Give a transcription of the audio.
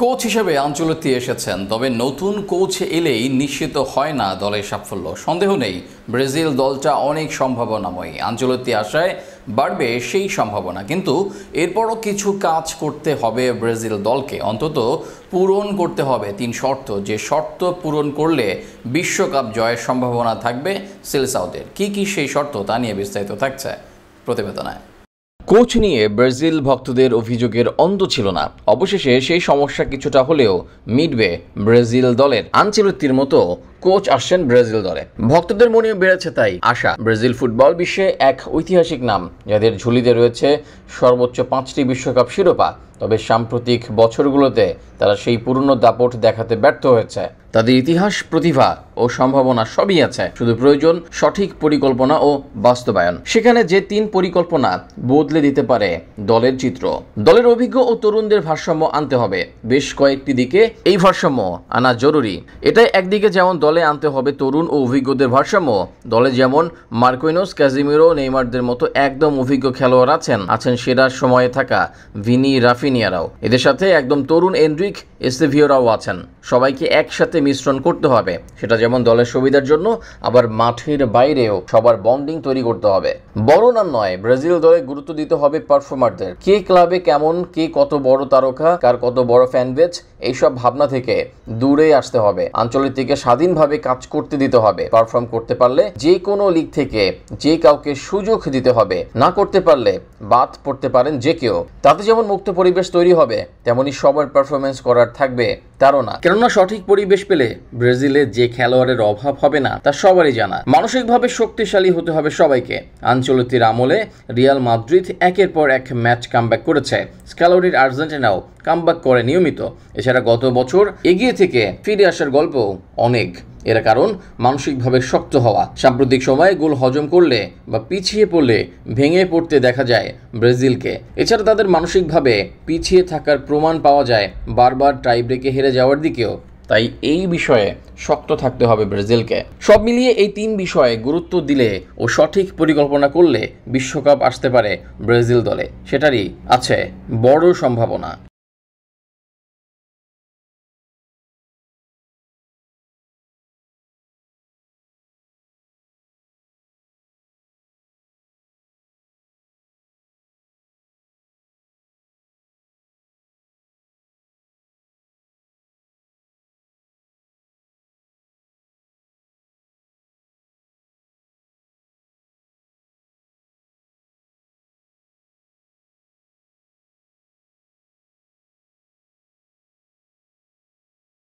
Coach হিসেবে Ancelotti এসেছেন, তবে নতুন কোচ এলেই নিশ্চিত হয় না দলের সাফল্য। সন্দেহ নেই ব্রাজিল দলটা অনেক সম্ভাবনাময়ী। আনচেলত্তি আশায় বাড়বে সেই সম্ভাবনা, কিন্তু এরপরও কিছু কাজ করতে হবে ব্রাজিল দলকে। অন্তত পূরণ করতে হবে 3 শর্ত, যে শর্ত পূরণ করলে বিশ্বকাপ জয়ের সম্ভাবনা থাকবে সিলেসাওদের। কি সেই শর্ত তা নিয়ে বিস্তারিত থাকছে প্রতিবেদনায়। কোচ নিয়ে ব্রাজিল ভক্তদের অভিযোগের অন্ত ছিল না। অবশেষে সেই সমস্যা কিছুটা হলেও মিটবে ব্রাজিল দলের। আনচেলত্তির মতো কোচ আসছেন ব্রাজিল দলে, ভক্তদের মনেও বেড়েছে তাই আশা। ব্রাজিল ফুটবল বিশ্বে এক ঐতিহাসিক নাম, যাদের ঝুলিতে রয়েছে সর্বোচ্চ 5টি বিশ্বকাপ শিরোপা। তবে সাম্প্রতিক বছরগুলোতে তারা সেই পুরনো দাপট দেখাতে ব্যর্থ হয়েছে। তাদের ইতিহাস, প্রতিভা ও সম্ভাবনা সবই আছে, শুধু প্রয়োজন সঠিক পরিকল্পনা ও বাস্তবায়ন। সেখানে যে 3 পরিকল্পনা বদলে দিতে পারে দলের চিত্র। দলের অভিজ্ঞ ও তরুণদের ভারসাম্য আনতে হবে। বেশ কয়েকটি দিকে এই ভারসাম্য আনা জরুরি। এটাই একদিকে যেমন দলে আনতে হবে তরুণ ও অভিজ্ঞদের ভারসাম্য। দলে যেমন মার্কোইনোস, ক্যাজিমিরো, নেইমারদের মতো একদম অভিজ্ঞ খেলোয়াড় আছেন সেরা সময়ে থাকা ভিনি, রাফিনিয়ারাও। এদের সাথে একদম তরুণ এনরিক, এস্তেভিওরাও আছেন। সবাইকে একসাথে মিশ্রণ করতে হবে, সেটা যেমন দলের সুবিধার জন্য, আবার মাঠের বাইরেও সবার বন্ডিং তৈরি করতে হবে। বড় নাম নয়, ব্রাজিল দলে গুরুত্ব দিতে হবে পারফর্মারদের। কে ক্লাবে কেমন, কে কত বড় তারকা, কার কত বড় ফ্যান বেজ, এইসব ভাবনা থেকে দূরে আসতে হবে। আনচেলত্তিকে স্বাধীনভাবে কাজ করতে দিতে হবে। পারফর্ম করতে পারলে যে কোনো লিগ থেকে যে কাউকে সুযোগ দিতে হবে, না করতে পারলে বাদ পড়তে পারেন যে কেউ। তাতে যেমন মুক্ত পরিবেশ তৈরি হবে, তেমনি সবার পারফরমেন্স করার থাকবে তারও না। কেননা সঠিক পরিবেশ পেলে ব্রাজিলে যে খেলোয়াড়ের অভাব হবে না তা সবারই জানা। মানসিকভাবে শক্তিশালী হতে হবে সবাইকে। আনচেলত্তির আমলে রিয়াল মাদ্রিদ একের পর এক ম্যাচ কামব্যাক করেছে। স্ক্যালোনির আর্জেন্টিনাও কামব্যাক করে নিয়মিত। এছাড়া গত বছর এগিয়ে থেকে ফিরে আসার গল্প অনেক। এর কারণ মানসিকভাবে শক্ত হওয়া। সাম্প্রতিক সময়ে গোল হজম করলে বা পিছিয়ে পড়লে ভেঙে পড়তে দেখা যায় ব্রাজিলকে। এছাড়া তাদের মানসিকভাবে পিছিয়ে থাকার প্রমাণ পাওয়া যায় বারবার টাই ব্রেকে হেরে যাওয়ার দিকেও। তাই এই বিষয়ে শক্ত থাকতে হবে ব্রাজিলকে। সব মিলিয়ে এই 3 বিষয়ে গুরুত্ব দিলে ও সঠিক পরিকল্পনা করলে বিশ্বকাপ আসতে পারে ব্রাজিল দলে। সেটারই আছে বড় সম্ভাবনা।